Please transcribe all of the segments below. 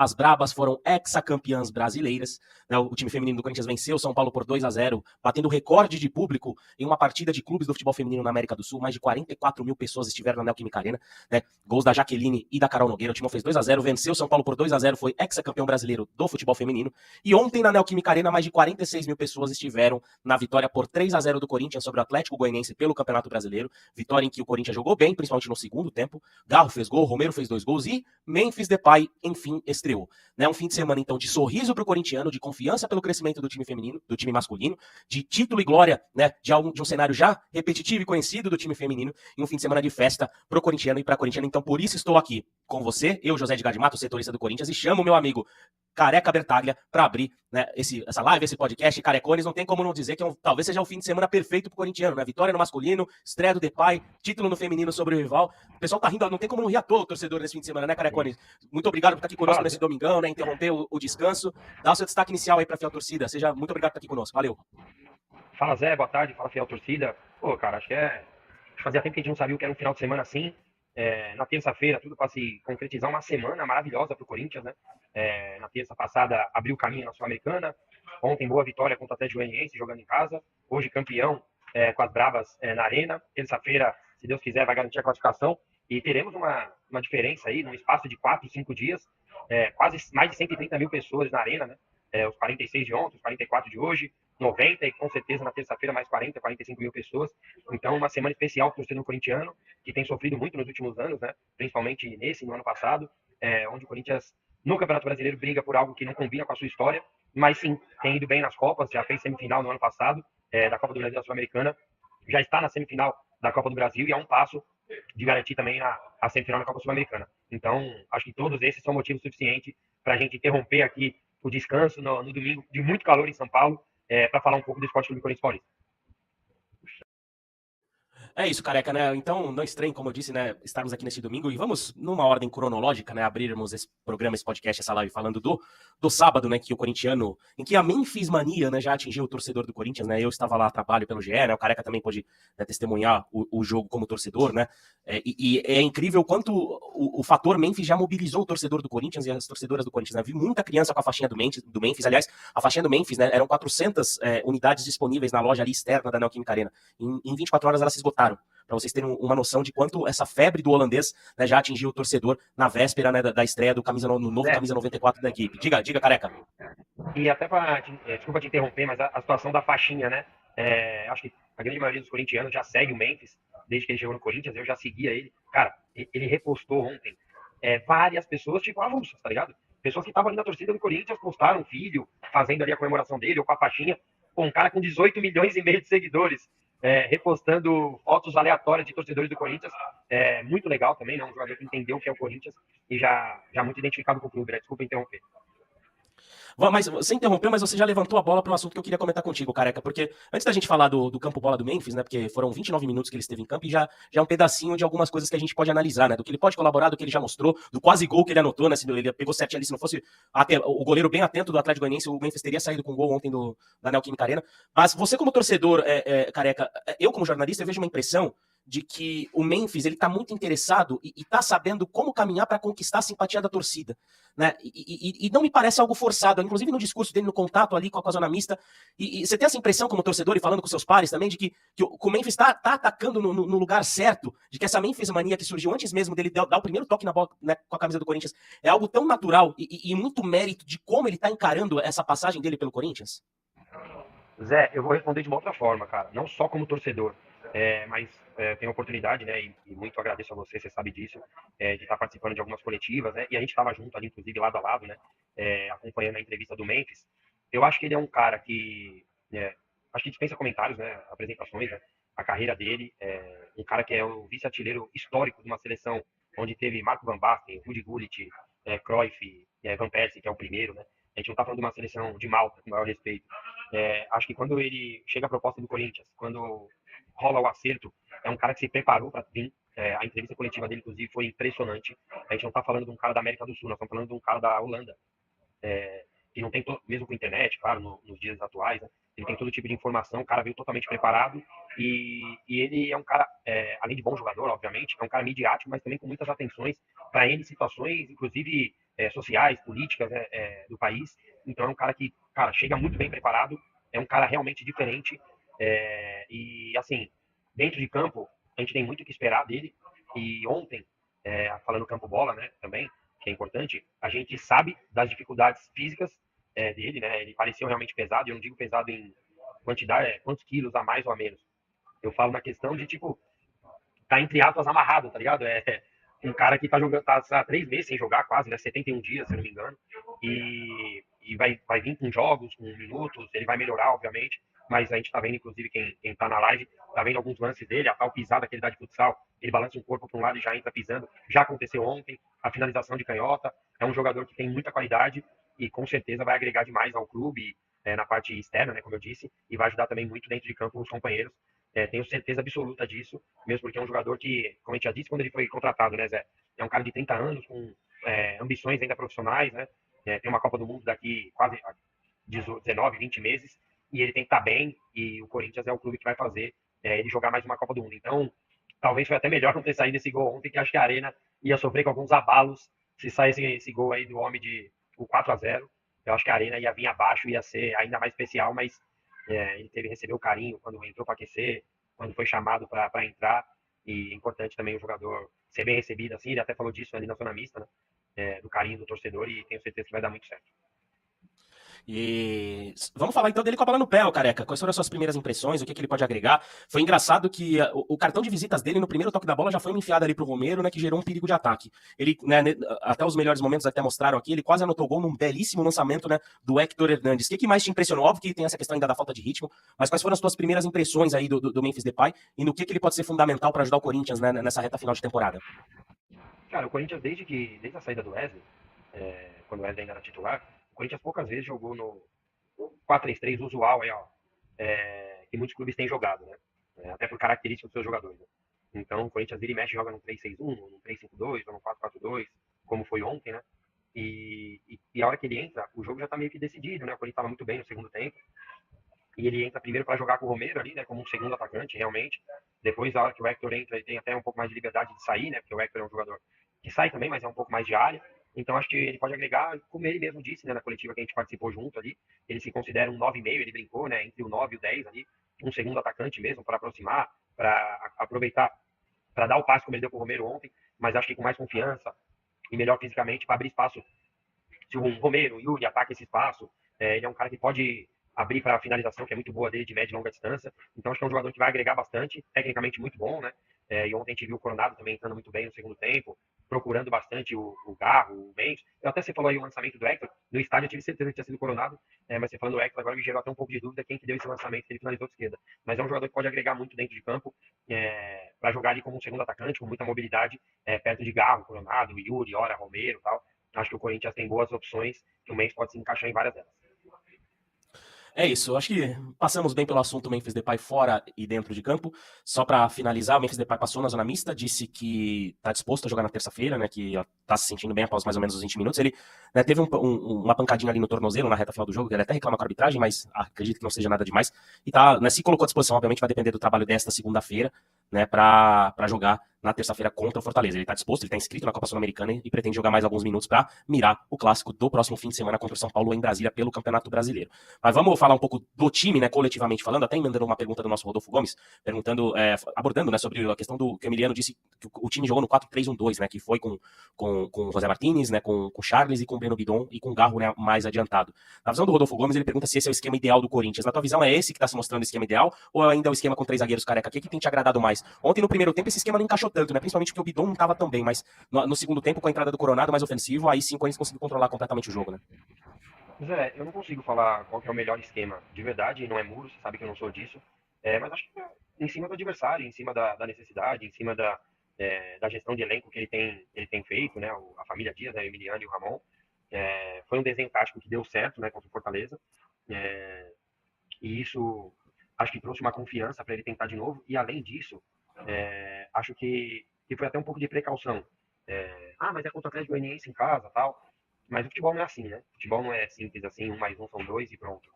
As Brabas foram hexacampeãs brasileiras, né? O time feminino do Corinthians venceu o São Paulo por 2-0, batendo recorde de público em uma partida de clubes do futebol feminino na América do Sul. Mais de 44 mil pessoas estiveram na Neoquímica Arena, né? Gols da Jaqueline e da Carol Nogueira. O time fez 2-0, venceu o São Paulo por 2-0, foi hexacampeão brasileiro do futebol feminino. E ontem na Neoquímica Arena, mais de 46 mil pessoas estiveram na vitória por 3-0 do Corinthians sobre o Atlético Goianiense pelo Campeonato Brasileiro. Vitória em que o Corinthians jogou bem, principalmente no segundo tempo. Garro fez gol, Romero fez 2 gols e Memphis Depay, enfim, estreou. Né, um fim de semana, então, de sorriso para o corintiano, de confiança pelo crescimento do time feminino, do time masculino, de título e glória, né, de um cenário já repetitivo e conhecido do time feminino, e um fim de semana de festa para o corintiano e para a corintiana. Então, por isso estou aqui com você, eu, José Edgar de Mato, setorista do Corinthians, e chamo meu amigo Careca Bertaglia para abrir, né, essa live, esse podcast. Carecones, não tem como não dizer que talvez seja o fim de semana perfeito pro corintiano, né? Vitória no masculino, estreia do Depay, título no feminino sobre o rival. O pessoal tá rindo, não tem como não rir à toa o torcedor nesse fim de semana, né, Carecones? Muito obrigado por estar aqui conosco nesse domingão, né? Interromper o descanso. Dá o seu destaque inicial aí pra fiel torcida. Seja muito obrigado por estar aqui conosco. Valeu. Fala, Zé, boa tarde. Fala, fiel torcida. Pô, cara, acho que fazia tempo que a gente não sabia o que era um final de semana assim. Na terça-feira, tudo para se concretizar, uma semana maravilhosa para o Corinthians, né? Na terça passada, abriu o caminho na Sul-Americana. Ontem, boa vitória contra o Atlético Goianiense, jogando em casa. Hoje, campeão com as Brabas na Arena. Terça-feira, se Deus quiser, vai garantir a classificação. E teremos uma diferença aí, num espaço de 4, 5 dias. Quase mais de 130 mil pessoas na Arena, né? Os 46 de ontem, os 44 de hoje. 90 e com certeza na terça-feira mais 40, 45 mil pessoas. Então, uma semana especial para o torcedor corintiano, que tem sofrido muito nos últimos anos, né? Principalmente no ano passado, onde o Corinthians, no Campeonato Brasileiro, briga por algo que não combina com a sua história, mas sim, tem ido bem nas Copas, já fez semifinal no ano passado, da Copa do Brasil da Sul-Americana, já está na semifinal da Copa do Brasil e é um passo de garantir também a semifinal da Copa Sul-Americana. Então, acho que todos esses são motivos suficientes para a gente interromper aqui o descanso no domingo de muito calor em São Paulo, para falar um pouco do Esporte Clube Corinthians Paulista. É isso, Careca, né? Então, não estranho, como eu disse, né, estarmos aqui nesse domingo e vamos, numa ordem cronológica, né, abrirmos esse programa, esse podcast, essa live, falando do sábado, né, que o corintiano, em que a Memphis mania, né, já atingiu o torcedor do Corinthians, né? Eu estava lá a trabalho pelo GE, né? O Careca também pôde, né, testemunhar o jogo como torcedor, né? E é incrível quanto o fator Memphis já mobilizou o torcedor do Corinthians e as torcedoras do Corinthians, né? Vi muita criança com a faixinha do Memphis. Aliás, a faixinha do Memphis, né, eram 400 unidades disponíveis na loja ali externa da Neoquímica Arena. Em 24 horas elas se esgotaram, para vocês terem uma noção de quanto essa febre do holandês, né, já atingiu o torcedor na véspera, né, da estreia do no novo camisa 94 da equipe. Diga, Careca. E até desculpa te interromper, mas a situação da faixinha, né? Acho que a grande maioria dos corintianos já segue o Memphis, desde que ele chegou no Corinthians, eu já seguia ele. Cara, ele repostou ontem várias pessoas, tipo avulsas, tá ligado? Pessoas que estavam ali na torcida do Corinthians postaram um vídeo fazendo ali a comemoração dele, ou com a faixinha. Pô, um cara com 18 milhões e meio de seguidores, repostando fotos aleatórias de torcedores do Corinthians. Muito legal também, né? Um jogador que entendeu o que é o Corinthians e já muito identificado com o clube, né? Desculpa interromper. Mas você interrompeu, mas você já levantou a bola para um assunto que eu queria comentar contigo, Careca, porque antes da gente falar do campo bola do Memphis, né, porque foram 29 minutos que ele esteve em campo e já é um pedacinho de algumas coisas que a gente pode analisar, né, do que ele pode colaborar, do que ele já mostrou, do quase gol que ele anotou, né, se ele pegou certinho ali, se não fosse o goleiro bem atento do Atlético Goianiense, o Memphis teria saído com gol ontem da Neoquímica Arena. Mas você como torcedor, Careca, eu como jornalista, eu vejo uma impressão de que o Memphis ele está muito interessado e está sabendo como caminhar para conquistar a simpatia da torcida, né? E não me parece algo forçado, inclusive no discurso dele, no contato ali com a zona mista. E você tem essa impressão como torcedor e falando com seus pares também de que o Memphis está atacando no lugar certo, de que essa Memphis mania que surgiu antes mesmo dele dar o primeiro toque na bola, né, com a camisa do Corinthians é algo tão natural e muito mérito de como ele está encarando essa passagem dele pelo Corinthians? Zé, eu vou responder de uma outra forma, cara. Não só como torcedor, mas tenho a oportunidade, né? E muito agradeço a você sabe disso, de estar participando de algumas coletivas, né? E a gente estava junto ali, inclusive, lado a lado, né? Acompanhando a entrevista do Memphis. Eu acho que ele é um cara que, acho que dispensa comentários, né? Apresentações, né? A carreira dele, um cara que é o vice-artilheiro histórico de uma seleção onde teve Marco Van Basten, Rudi Gullit, Cruyff, Van Persie, que é o primeiro, né? A gente não está falando de uma seleção de Malta, com o maior respeito. Acho que quando ele chega a proposta do Corinthians, quando rola o acerto, é um cara que se preparou para vir. A entrevista coletiva dele, inclusive, foi impressionante. A gente não está falando de um cara da América do Sul, nós estamos falando de um cara da Holanda, que não tem, mesmo com a internet, claro, nos dias atuais, né? Ele tem todo tipo de informação, o cara veio totalmente preparado e ele é um cara, além de bom jogador, obviamente, é um cara midiático, mas também com muitas atenções para N situações, inclusive sociais, políticas, né, do país. Então é um cara que, cara, chega muito bem preparado, é um cara realmente diferente. E assim, dentro de campo, a gente tem muito o que esperar dele. E ontem, falando campo bola, né, também, que é importante, a gente sabe das dificuldades físicas dele, né? Ele pareceu realmente pesado, e eu não digo pesado em quantidade, quantos quilos a mais ou a menos. Eu falo na questão de, tipo, tá entre aspas amarrado, tá ligado? Um cara que tá jogando, tá há 3 meses sem jogar quase, né? 71 dias, se eu não me engano. E vai vir com jogos, com minutos, ele vai melhorar, obviamente. Mas a gente tá vendo, inclusive, quem tá na live, tá vendo alguns lances dele, a tal pisada que ele dá de futsal, ele balança um corpo para um lado e já entra pisando. Já aconteceu ontem, a finalização de canhota. É um jogador que tem muita qualidade e com certeza vai agregar demais ao clube, na parte externa, né, como eu disse, e vai ajudar também muito dentro de campo os companheiros. Tenho certeza absoluta disso, mesmo porque é um jogador que, como a gente já disse quando ele foi contratado, né, Zé? É um cara de 30 anos, com ambições ainda profissionais, né? Tem uma Copa do Mundo daqui quase 19, 20 meses, e ele tem que estar bem, e o Corinthians é o clube que vai fazer ele jogar mais uma Copa do Mundo. Então, talvez foi até melhor não ter saído esse gol ontem, que acho que a Arena ia sofrer com alguns abalos se saísse esse gol aí do homem de o 4-0. Eu acho que a Arena ia vir abaixo, ia ser ainda mais especial, mas ele recebeu carinho quando entrou para aquecer, quando foi chamado para entrar. E é importante também o jogador ser bem recebido assim. Ele até falou disso ali na zona mista, né? Do carinho do torcedor, e tenho certeza que vai dar muito certo. E vamos falar então dele com a bola no pé, ô Careca. Quais foram as suas primeiras impressões? O que ele pode agregar? Foi engraçado que o cartão de visitas dele no primeiro toque da bola já foi uma enfiada ali pro Romero, né, que gerou um perigo de ataque. Ele, né, até os melhores momentos até mostraram aqui, ele quase anotou gol num belíssimo lançamento, né, do Hector Hernandes. O que mais te impressionou? Óbvio que tem essa questão ainda da falta de ritmo, mas quais foram as tuas primeiras impressões aí do Memphis Depay e no que ele pode ser fundamental para ajudar o Corinthians, né, nessa reta final de temporada? Cara, o Corinthians, desde a saída do Wesley, quando o Wesley ainda era titular, o Corinthians poucas vezes jogou no 4-3-3 usual aí, ó, que muitos clubes têm jogado, né? Até por características dos seus jogadores. Né? Então, o Corinthians vira e mexe, joga no 3-6-1, no 3-5-2, ou no 4-4-2, como foi ontem, né? E a hora que ele entra, o jogo já tá meio que decidido, né? O Corinthians tava muito bem no segundo tempo. E ele entra primeiro para jogar com o Romero ali, né? Como um segundo atacante, realmente. Depois, a hora que o Hector entra, ele tem até um pouco mais de liberdade de sair, né? Porque o Hector é um jogador que sai também, mas é um pouco mais de área. Então, acho que ele pode agregar, como ele mesmo disse, né? Na coletiva que a gente participou junto ali. Ele se considera um 9,5, ele brincou, né? Entre o 9 e o 10 ali. Um segundo atacante mesmo, para aproximar, para aproveitar, para dar o passe como ele deu com o Romero ontem. Mas acho que com mais confiança e melhor fisicamente para abrir espaço. Se o Romero, o Yuri ataca esse espaço, ele é um cara que pode abrir para a finalização, que é muito boa dele, de média e longa distância. Então, acho que é um jogador que vai agregar bastante, tecnicamente muito bom, né? E ontem a gente viu o Coronado também entrando muito bem no segundo tempo, procurando bastante o Garro, o Mendes. Eu até você falou aí o lançamento do Hector, no estádio eu tive certeza que tinha sido o Coronado, mas você falando do Hector agora me gerou até um pouco de dúvida quem que deu esse lançamento, que ele finalizou de esquerda. Mas é um jogador que pode agregar muito dentro de campo, para jogar ali como um segundo atacante, com muita mobilidade, perto de Garro, Coronado, Yuri, Ora, Romero e tal. Acho que o Corinthians tem boas opções, que o Mendes pode se encaixar em várias delas. É isso, eu acho que passamos bem pelo assunto Memphis Depay fora e dentro de campo. Só para finalizar, o Memphis Depay passou na zona mista, disse que está disposto a jogar na terça-feira, né, que está se sentindo bem após mais ou menos os 20 minutos. Ele, né, teve uma pancadinha ali no tornozelo na reta final do jogo, que ele até reclama com a arbitragem, mas acredito que não seja nada demais. E tá, né, se colocou à disposição, obviamente vai depender do trabalho desta segunda-feira, né, para jogar na terça-feira contra o Fortaleza. Ele está disposto, ele está inscrito na Copa Sul-Americana e pretende jogar mais alguns minutos para mirar o clássico do próximo fim de semana contra o São Paulo em Brasília pelo Campeonato Brasileiro. Mas vamos falar um pouco do time, né, coletivamente falando, até emendando uma pergunta do nosso Rodolfo Gomes, perguntando, abordando, né, sobre a questão do que o Emiliano disse que o time jogou no 4-3-1-2, né, que foi com o José Martínez, né, com o Charles e com o Breno Bidon e com o Garro, né, mais adiantado. Na visão do Rodolfo Gomes, ele pergunta se esse é o esquema ideal do Corinthians. Na tua visão, é esse que está se mostrando o esquema ideal ou ainda é o esquema com 3 zagueiros careca? O que tem te agradado mais? Ontem, no primeiro tempo, esse esquema não encaixou tanto, né, principalmente porque o Bidon não estava tão bem, mas no segundo tempo, com a entrada do Coronado mais ofensivo, aí sim o Corinthians conseguiu controlar completamente o jogo, né? Zé, eu não consigo falar qual que é o melhor esquema de verdade, não é muro, você sabe que eu não sou disso. Mas acho que em cima do adversário, em cima da necessidade, em cima da gestão de elenco que ele tem feito, né? A família Dias, né, o Emiliano e o Ramon. Foi um desenho tático que deu certo, né, contra o Fortaleza. E isso acho que trouxe uma confiança para ele tentar de novo. E além disso, acho que foi até um pouco de precaução. Mas é contra o Atlético Goianiense em casa, tal. Mas o futebol não é assim, né? O futebol não é simples assim, 1 mais 1 são 2 e pronto.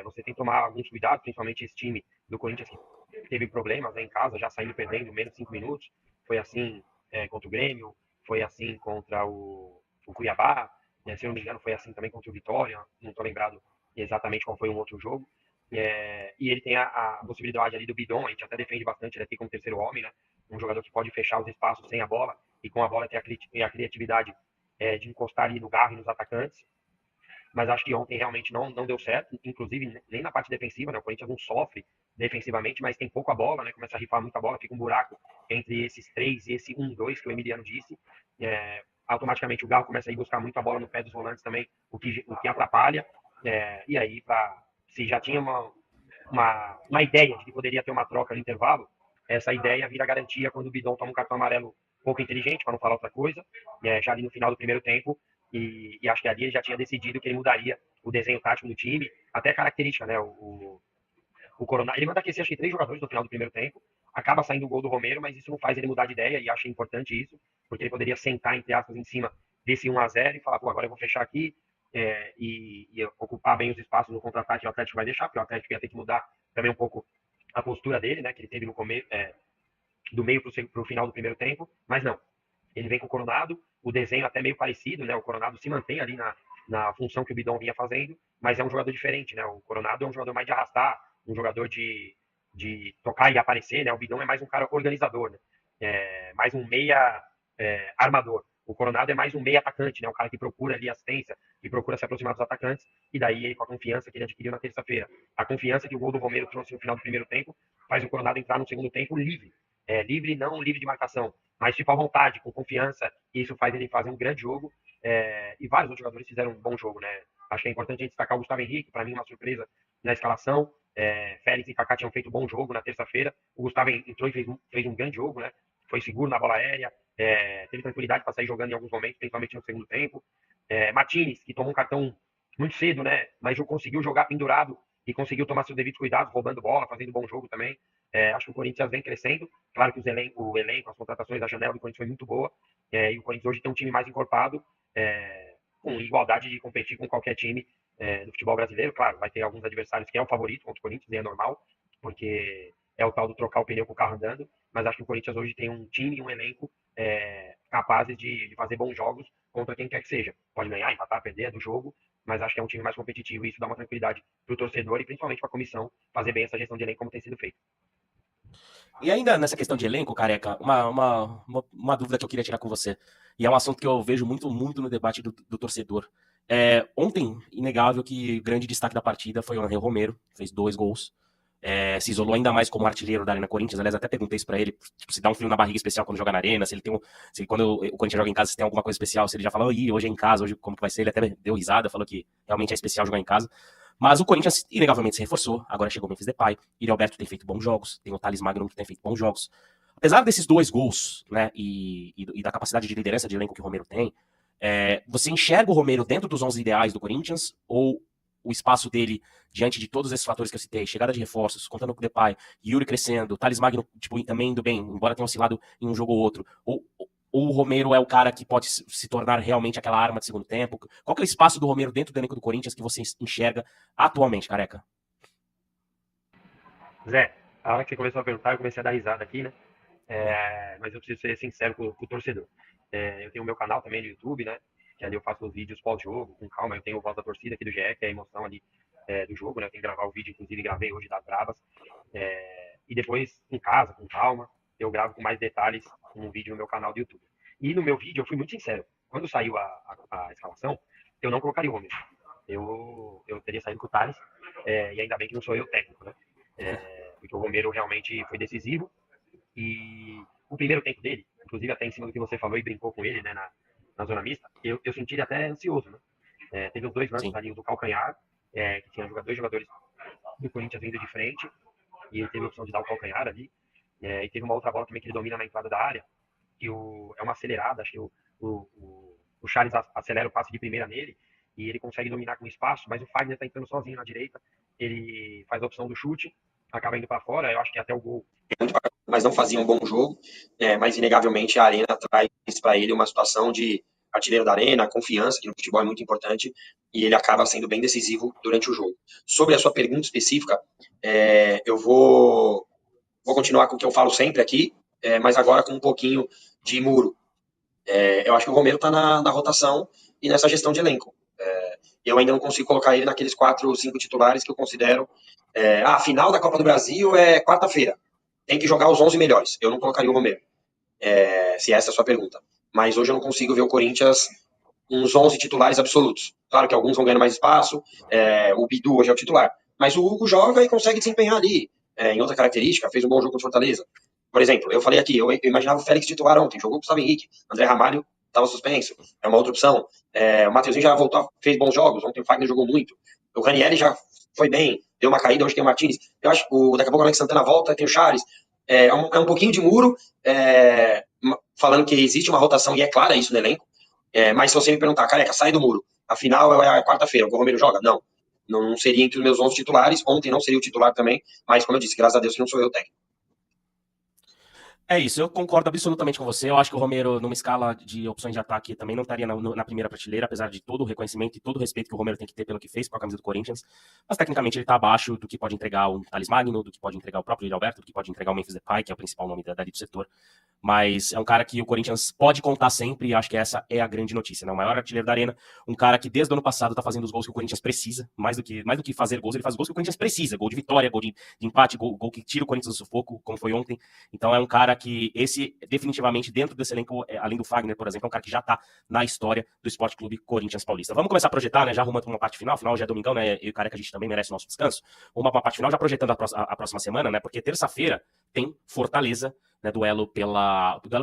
Você tem que tomar alguns cuidados, principalmente esse time do Corinthians que teve problemas, né, em casa, já saindo perdendo menos de 5 minutos. Foi assim contra o Grêmio, foi assim contra o Cuiabá, né, se eu não me engano foi assim também contra o Vitória, não estou lembrado exatamente qual foi um outro jogo. E ele tem a possibilidade ali do Bidon, a gente até defende bastante ele aqui como terceiro homem, né? Um jogador que pode fechar os espaços sem a bola e com a bola ter a criatividade de encostar ali no Garro e nos atacantes. Mas acho que ontem realmente não deu certo, inclusive nem na parte defensiva, né? O Corinthians não sofre defensivamente, mas tem pouco a bola, né? Começa a rifar muita bola, fica um buraco entre esses três e esse 1-2 que o Emiliano disse. Automaticamente o Galo começa a ir buscar muito a bola no pé dos volantes também, o que atrapalha. E aí, se já tinha uma ideia de que poderia ter uma troca no intervalo, essa ideia vira garantia quando o Bidon toma um cartão amarelo pouco inteligente, para não falar outra coisa, já ali no final do primeiro tempo, e acho que ali ele já tinha decidido que ele mudaria o desenho tático do time, até característica, né? O Coronado, ele manda aquecer acho que 3 jogadores no final do primeiro tempo, acaba saindo o gol do Romero, mas isso não faz ele mudar de ideia, e acho importante isso, porque ele poderia sentar, entre aspas, em cima desse 1-0 e falar, pô, agora eu vou fechar aqui, e ocupar bem os espaços no contra-ataque que o Atlético vai deixar, porque o Atlético ia ter que mudar também um pouco a postura dele, né, que ele teve no começo, do meio para o final do primeiro tempo, mas não. Ele vem com o Coronado, o desenho até meio parecido, né? O Coronado se mantém ali na função que o Bidon vinha fazendo, mas é um jogador diferente, né? O Coronado é um jogador mais de arrastar, um jogador de tocar e aparecer, né? O Bidon é mais um cara organizador, né? Mais um meia armador. O Coronado é mais um meia atacante, né? Um cara que procura ali assistência, que procura se aproximar dos atacantes, e daí ele, com a confiança que ele adquiriu na terça-feira, a confiança que o gol do Romero trouxe no final do primeiro tempo, faz o Coronado entrar no segundo tempo livre. Livre, não livre de marcação, mas tipo à vontade, com confiança, e isso faz ele fazer um grande jogo. E vários outros jogadores fizeram um bom jogo, né? Acho que é importante a gente destacar o Gustavo Henrique, para mim uma surpresa na escalação. Félix e Kaká tinham feito um bom jogo na terça-feira. O Gustavo entrou e fez um grande jogo, né? Foi seguro na bola aérea, teve tranquilidade para sair jogando em alguns momentos, principalmente no segundo tempo. Martínez, que tomou um cartão muito cedo, né? Mas conseguiu jogar pendurado e conseguiu tomar seus devidos cuidados, roubando bola, fazendo bom jogo também. Acho que o Corinthians vem crescendo. Claro que o elenco, as contratações, a janela do Corinthians foi muito boa. E o Corinthians hoje tem um time mais encorpado, com igualdade de competir com qualquer time do futebol brasileiro. Claro, vai ter alguns adversários que é o favorito contra o Corinthians, e é normal, porque é o tal do trocar o pneu com o carro andando. Mas acho que o Corinthians hoje tem um time e um elenco capazes de fazer bons jogos contra quem quer que seja. Pode ganhar, empatar, perder, é do jogo, mas acho que é um time mais competitivo e isso dá uma tranquilidade para o torcedor e principalmente para a comissão fazer bem essa gestão de elenco como tem sido feito. E ainda nessa questão de elenco, Careca, uma dúvida que eu queria tirar com você. E é um assunto que eu vejo muito no debate do torcedor. Ontem, inegável que o grande destaque da partida foi o Angel Romero, fez 2 gols. Se isolou ainda mais como artilheiro da Arena Corinthians. Aliás, até perguntei isso pra ele, tipo, se dá um frio na barriga especial quando joga na Arena, se ele tem se quando o Corinthians joga em casa, se tem alguma coisa especial, se ele já falou, hoje é em casa, hoje como que vai ser, ele até deu risada, falou que realmente é especial jogar em casa. Mas o Corinthians, inegavelmente, se reforçou. Agora chegou o Memphis Depay. E o Alberto tem feito bons jogos. Tem o Thales Magno que tem feito bons jogos. Apesar desses 2 gols, né, e da capacidade de liderança de elenco que o Romero tem, você enxerga o Romero dentro dos 11 ideais do Corinthians? Ou o espaço dele, diante de todos esses fatores que eu citei, chegada de reforços, contando com o Depay, Yuri crescendo, Thales Magno tipo, também indo bem, embora tenha oscilado em um jogo ou outro, ou o Romero é o cara que pode se tornar realmente aquela arma de segundo tempo? Qual que é o espaço do Romero dentro do elenco do Corinthians que você enxerga atualmente, Careca? Zé, a hora que você começou a perguntar, eu comecei a dar risada aqui, né? Mas eu preciso ser sincero com o torcedor. Eu tenho o meu canal também no YouTube, né? Que ali eu faço os vídeos pós-jogo, com calma. Eu tenho o Voz da Torcida aqui do GE, que é a emoção ali do jogo, né? Eu tenho que gravar o vídeo, inclusive gravei hoje das Bravas. E depois, em casa, com calma, eu gravo com mais detalhes um vídeo no meu canal do YouTube. E no meu vídeo eu fui muito sincero. Quando saiu a escalação, eu não colocaria o Romero. Eu teria saído com o Thales, e ainda bem que não sou eu o técnico, né? Porque o Romero realmente foi decisivo. E o primeiro tempo dele, inclusive até em cima do que você falou e brincou com ele, né, na zona mista, eu senti ele até ansioso, né? Teve os 2 lances Sim. ali, o do calcanhar, que tinha 2 jogadores do Corinthians vindo de frente, e ele teve a opção de dar o calcanhar ali. E teve uma outra bola também que ele domina na entrada da área, que é uma acelerada, acho que o Charles acelera o passe de primeira nele, e ele consegue dominar com espaço, mas o Fagner está entrando sozinho na direita, ele faz a opção do chute, acaba indo para fora, eu acho que até o gol, mas não fazia um bom jogo, mas inegavelmente a Arena traz para ele uma situação de artilheiro da Arena, confiança, que no futebol é muito importante, e ele acaba sendo bem decisivo durante o jogo. Sobre a sua pergunta específica, eu vou continuar com o que eu falo sempre aqui, mas agora com um pouquinho de muro. Eu acho que o Romero está na rotação e nessa gestão de elenco. Eu ainda não consigo colocar ele naqueles 4 ou 5 titulares que eu considero. A final da Copa do Brasil é quarta-feira. Tem que jogar os 11 melhores. Eu não colocaria o Romero, se essa é a sua pergunta. Mas hoje eu não consigo ver o Corinthians uns 11 titulares absolutos. Claro que alguns vão ganhando mais espaço, o Bidu hoje é o titular. Mas o Hugo joga e consegue desempenhar ali. Em outra característica, fez um bom jogo contra o Fortaleza. Por exemplo, eu falei aqui, eu imaginava o Félix titular ontem, jogou com o Gustavo Henrique, André Ramalho estava suspenso, é uma outra opção. O Mateuzinho já voltou, fez bons jogos, ontem o Fagner jogou muito. O Ranieri já foi bem, deu uma caída, hoje tem o Martins. Eu acho que daqui a pouco o Alex Santana volta, tem o Charles. É um pouquinho de muro, falando que existe uma rotação, e é clara isso no elenco. Mas se você me perguntar, careca, sai do muro, afinal é quarta-feira, o Romero joga? Não. Não seria entre os meus 11 titulares. Ontem não seria o titular também, mas como eu disse, graças a Deus que não sou eu o técnico. É isso, eu concordo absolutamente com você. Eu acho que o Romero, numa escala de opções de ataque, também não estaria na primeira prateleira, apesar de todo o reconhecimento e todo o respeito que o Romero tem que ter pelo que fez com a camisa do Corinthians. Mas tecnicamente ele está abaixo do que pode entregar o Thales Magno, do que pode entregar o próprio Yuri Alberto, do que pode entregar o Memphis Depay, que é o principal nome dali do setor. Mas é um cara que o Corinthians pode contar sempre, e acho que essa é a grande notícia, né? O maior artilheiro da Arena, um cara que desde o ano passado tá fazendo os gols que o Corinthians precisa, mais do que fazer gols, ele faz gols que o Corinthians precisa, gol de vitória, gol de empate, gol que tira o Corinthians do sufoco, como foi ontem. Então é um cara que, esse definitivamente, dentro desse elenco, além do Fagner, por exemplo, é um cara que já tá na história do Esporte Clube Corinthians Paulista. Vamos começar a projetar, né? Já arrumando uma parte final, afinal já é domingão, né? Eu e o Careca, a gente também merece o nosso descanso. Uma parte final, já projetando a próxima semana, né? Porque terça-feira tem Fortaleza, né, duelo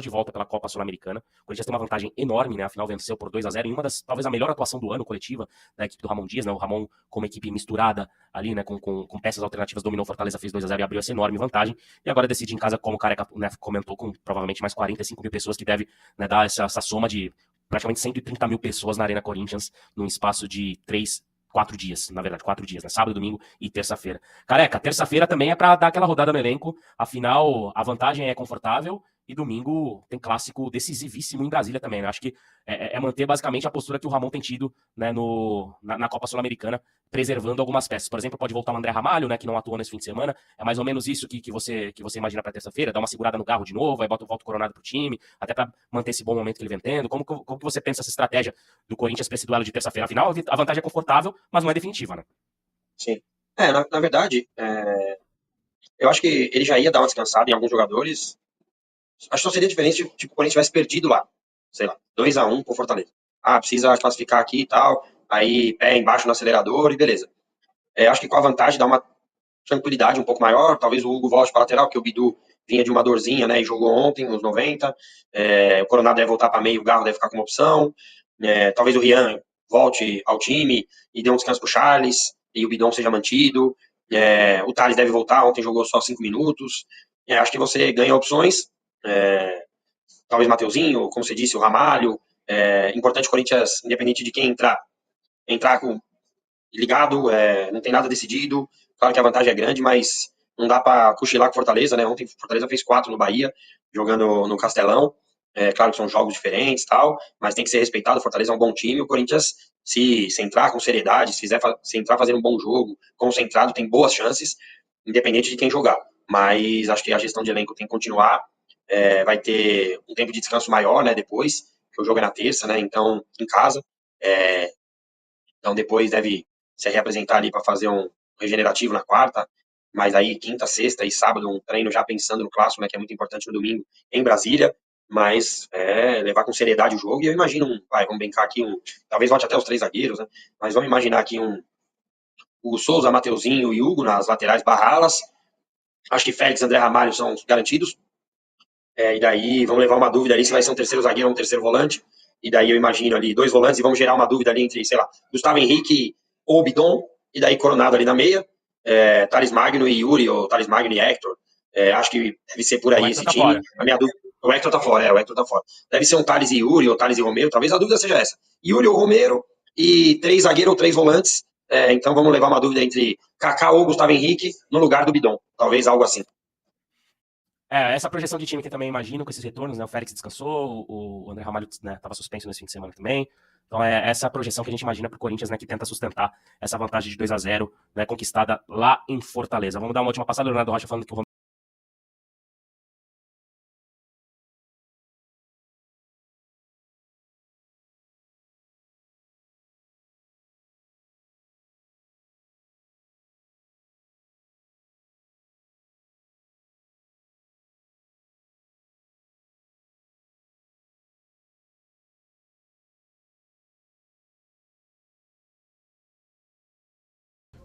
de volta pela Copa Sul-Americana. O Corinthians tem uma vantagem enorme, né? Afinal, venceu por 2-0 em uma das, talvez a melhor atuação do ano coletiva da equipe do Ramon Dias, né? O Ramon, como equipe misturada ali, né? Com peças alternativas, dominou Fortaleza, fez 2-0 e abriu essa enorme vantagem. E agora decide em casa, como o Careca, né, comentou, com provavelmente mais 45 mil pessoas, que deve, né, dar essa soma de praticamente 130 mil pessoas na Arena Corinthians num espaço de 4 dias, na verdade, 4 dias, né? Sábado, domingo e terça-feira. Careca, terça-feira também é para dar aquela rodada no elenco, afinal, a vantagem é confortável e domingo tem clássico decisivíssimo em Brasília também, né? Acho que é manter basicamente a postura que o Ramon tem tido, né, na Copa Sul-Americana, preservando algumas peças. Por exemplo, pode voltar o André Ramalho, né, que não atuou nesse fim de semana. É mais ou menos isso que você imagina para terça-feira, dar uma segurada no garro de novo, aí volta o Coronado pro time, até para manter esse bom momento que ele vem tendo. Como que você pensa essa estratégia do Corinthians para esse duelo de terça-feira? Afinal, a vantagem é confortável, mas não é definitiva, né? Sim. Na verdade, eu acho que ele já ia dar uma descansada em alguns jogadores. Acho que só seria diferente se tipo, quando a gente tivesse perdido lá. Sei lá, 2-1 com o Fortaleza. Precisa classificar aqui e tal. Aí pé embaixo no acelerador e beleza. Acho que com a vantagem dá uma tranquilidade um pouco maior. Talvez o Hugo volte para a lateral, porque o Bidu vinha de uma dorzinha, né? E jogou ontem, nos 90. O Coronado deve voltar para meio, o Garro deve ficar como opção. Talvez o Rian volte ao time e dê um descanso para o Charles e o Bidon seja mantido. O Thales deve voltar, ontem jogou só 5 minutos. Acho que você ganha opções. Talvez Mateuzinho, como você disse, o Ramalho. Importante o Corinthians, independente de quem entrar com ligado, não tem nada decidido. Claro que a vantagem é grande, mas não dá para cochilar com Fortaleza, né? Ontem Fortaleza fez 4 no Bahia, jogando no Castelão. Claro que são jogos diferentes e tal, mas tem que ser respeitado. O Fortaleza é um bom time. O Corinthians, se entrar com seriedade, se entrar fazendo um bom jogo, concentrado, tem boas chances, independente de quem jogar. Mas acho que a gestão de elenco tem que continuar. Vai ter um tempo de descanso maior, né? Depois, que o jogo é na terça, né? Então, em casa. Então, depois deve se reapresentar ali para fazer um regenerativo na quarta, mas aí quinta, sexta e sábado um treino já pensando no clássico, né, que é muito importante no domingo em Brasília, mas levar com seriedade o jogo. E eu imagino vamos brincar aqui talvez volte até os 3 zagueiros, né? Mas vamos imaginar aqui o Souza, Mateuzinho e Hugo nas laterais, Barralas. Acho que Félix, André Ramalho são garantidos. E daí vamos levar uma dúvida ali se vai ser um terceiro zagueiro ou um terceiro volante. E daí eu imagino ali 2 volantes e vamos gerar uma dúvida ali entre, sei lá, Gustavo Henrique ou Bidon, e daí Coronado ali na meia, Thales Magno e Yuri, ou Thales Magno e Hector. Acho que deve ser por O aí Hector esse tá time. fora. A minha dúvida. O Hector tá fora, o Hector tá fora. Deve ser um Thales e Yuri, ou Thales e Romero, talvez a dúvida seja essa. Yuri ou Romero, e 3 zagueiros ou 3 volantes. Então vamos levar uma dúvida entre Kaká ou Gustavo Henrique no lugar do Bidon. Talvez algo assim. Essa projeção de time que eu também imagino com esses retornos, né? O Félix descansou, o André Ramalho, né, tava suspenso nesse fim de semana também. Então é essa projeção que a gente imagina pro Corinthians, né, que tenta sustentar essa vantagem de 2-0, né, conquistada lá em Fortaleza. Vamos dar uma última passada, Leonardo Rocha falando que o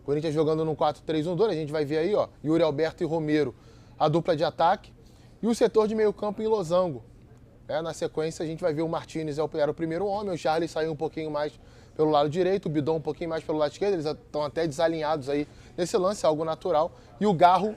Corinthians jogando no 4-3-1-2, a gente vai ver aí, ó, Yuri Alberto e Romero, a dupla de ataque. E o setor de meio campo em losango. Na sequência, a gente vai ver o Martínez era o primeiro homem, o Charles saiu um pouquinho mais pelo lado direito, o Bidon um pouquinho mais pelo lado esquerdo, eles estão até desalinhados aí nesse lance, algo natural. E o Garro,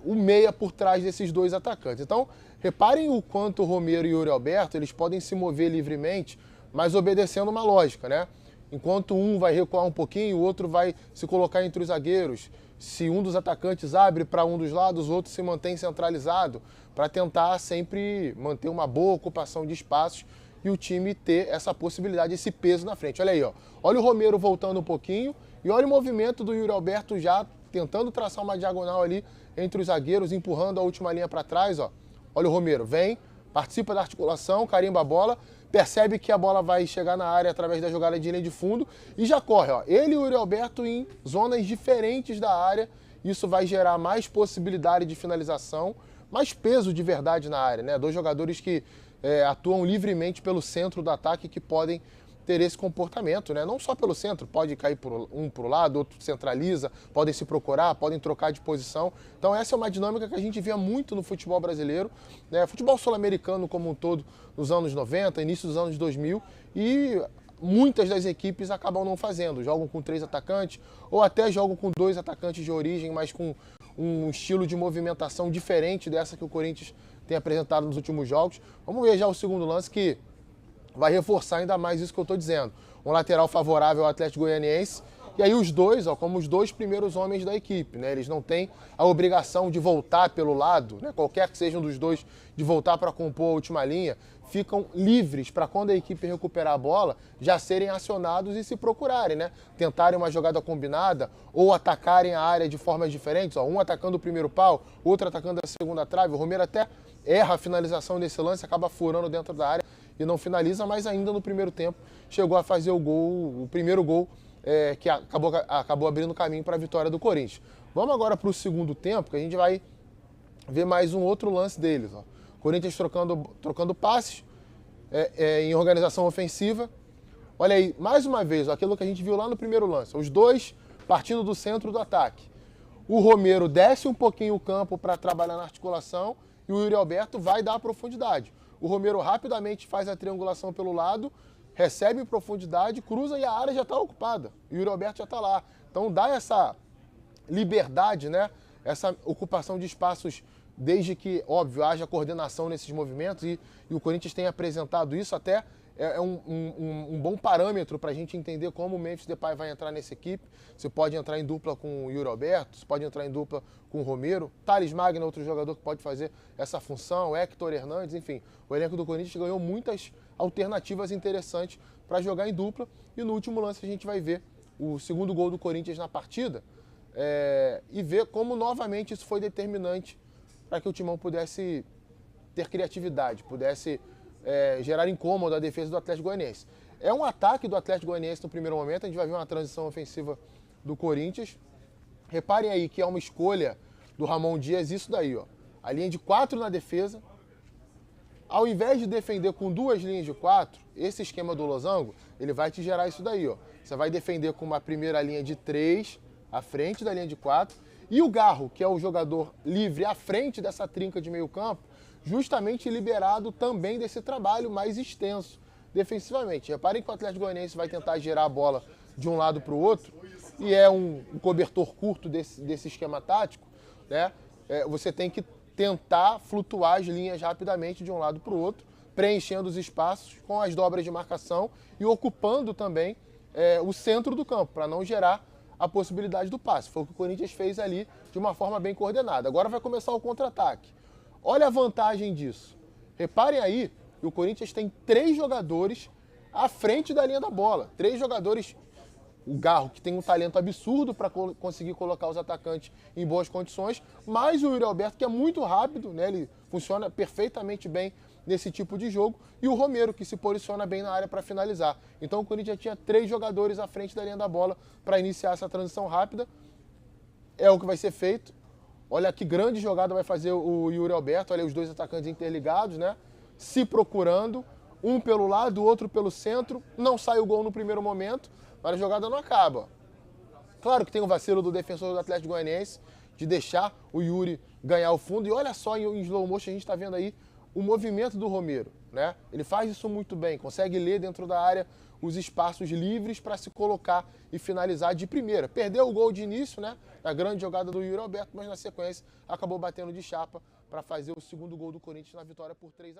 o meia por trás desses dois atacantes. Então, reparem o quanto o Romero e o Yuri Alberto, eles podem se mover livremente, mas obedecendo uma lógica, né? Enquanto um vai recuar um pouquinho, o outro vai se colocar entre os zagueiros. Se um dos atacantes abre para um dos lados, o outro se mantém centralizado, para tentar sempre manter uma boa ocupação de espaços e o time ter essa possibilidade, esse peso na frente. Olha aí, ó. Olha o Romero voltando um pouquinho e olha o movimento do Yuri Alberto já tentando traçar uma diagonal ali entre os zagueiros, empurrando a última linha para trás, ó. Olha o Romero, vem, participa da articulação, carimba a bola, percebe que a bola vai chegar na área através da jogada de linha de fundo e já corre, ó. Ele e o Yuri Alberto em zonas diferentes da área, isso vai gerar mais possibilidade de finalização, mais peso de verdade na área, né? Dois jogadores que atuam livremente pelo centro do ataque que podem ter esse comportamento, né? Não só pelo centro, pode cair um para o lado, outro centraliza, podem se procurar, podem trocar de posição. Então essa é uma dinâmica que a gente via muito no futebol brasileiro, né? Futebol sul-americano como um todo nos anos 90, início dos anos 2000, e muitas das equipes acabam não fazendo, jogam com 3 atacantes ou até jogam com 2 atacantes de origem, mas com um estilo de movimentação diferente dessa que o Corinthians tem apresentado nos últimos jogos. Vamos ver já o segundo lance que vai reforçar ainda mais isso que eu estou dizendo. Um lateral favorável ao Atlético Goianiense. E aí os dois, ó, como os 2 primeiros homens da equipe, né? Eles não têm a obrigação de voltar pelo lado, né? Qualquer que seja um dos dois, de voltar para compor a última linha, ficam livres para quando a equipe recuperar a bola, já serem acionados e se procurarem, né? Tentarem uma jogada combinada ou atacarem a área de formas diferentes, ó, um atacando o primeiro pau, outro atacando a segunda trave. O Romero até erra a finalização desse lance, acaba furando dentro da área e não finaliza, mas ainda no primeiro tempo chegou a fazer o primeiro gol que acabou abrindo caminho para a vitória do Corinthians. Vamos agora para o segundo tempo, que a gente vai ver mais um outro lance deles. Ó. Corinthians trocando passes em organização ofensiva. Olha aí, mais uma vez, ó, aquilo que a gente viu lá no primeiro lance. Os dois partindo do centro do ataque. O Romero desce um pouquinho o campo para trabalhar na articulação e o Yuri Alberto vai dar profundidade. O Romero rapidamente faz a triangulação pelo lado, recebe em profundidade, cruza e a área já está ocupada. O Yuri Alberto já está lá. Então dá essa liberdade, né? Essa ocupação de espaços, desde que, óbvio, haja coordenação nesses movimentos e o Corinthians tem apresentado isso até. É um bom parâmetro para a gente entender como o Memphis Depay vai entrar nessa equipe. Você pode entrar em dupla com o Yuri Alberto, você pode entrar em dupla com o Romero. Thales Magno é outro jogador que pode fazer essa função, Héctor Hernandes, enfim. O elenco do Corinthians ganhou muitas alternativas interessantes para jogar em dupla. E no último lance a gente vai ver o segundo gol do Corinthians na partida e ver como novamente isso foi determinante para que o Timão pudesse ter criatividade, pudesse gerar incômodo à defesa do Atlético Goianiense. É um ataque do Atlético Goianiense no primeiro momento, a gente vai ver uma transição ofensiva do Corinthians. Reparem aí que é uma escolha do Ramon Dias, isso daí, ó. A linha de 4 na defesa. Ao invés de defender com 2 linhas de 4, esse esquema do losango, ele vai te gerar isso daí, ó. Você vai defender com uma primeira linha de 3 à frente da linha de 4 e o Garro, que é o jogador livre à frente dessa trinca de meio campo, justamente liberado também desse trabalho mais extenso defensivamente. Reparem que o Atlético Goianiense vai tentar girar a bola de um lado para o outro e é um cobertor curto desse esquema tático, né? Você tem que tentar flutuar as linhas rapidamente de um lado para o outro, preenchendo os espaços com as dobras de marcação e ocupando também o centro do campo, para não gerar a possibilidade do passe. Foi o que o Corinthians fez ali de uma forma bem coordenada. Agora vai começar o contra-ataque. Olha a vantagem disso. Reparem aí que o Corinthians tem 3 jogadores à frente da linha da bola. 3 jogadores, o Garro, que tem um talento absurdo para conseguir colocar os atacantes em boas condições, mais o Yuri Alberto, que é muito rápido, né? Ele funciona perfeitamente bem nesse tipo de jogo, e o Romero, que se posiciona bem na área para finalizar. Então o Corinthians já tinha 3 jogadores à frente da linha da bola para iniciar essa transição rápida. É o que vai ser feito. Olha que grande jogada vai fazer o Yuri Alberto, olha os 2 atacantes interligados, né? Se procurando, um pelo lado, o outro pelo centro. Não sai o gol no primeiro momento, mas a jogada não acaba. Claro que tem o vacilo do defensor do Atlético Goianiense de deixar o Yuri ganhar o fundo. E olha só, em slow motion a gente está vendo aí o movimento do Romero, né? Ele faz isso muito bem, consegue ler dentro da área os espaços livres para se colocar e finalizar de primeira. Perdeu o gol de início, né? Na grande jogada do Yuri Alberto, mas na sequência acabou batendo de chapa para fazer o segundo gol do Corinthians na vitória por 3-0.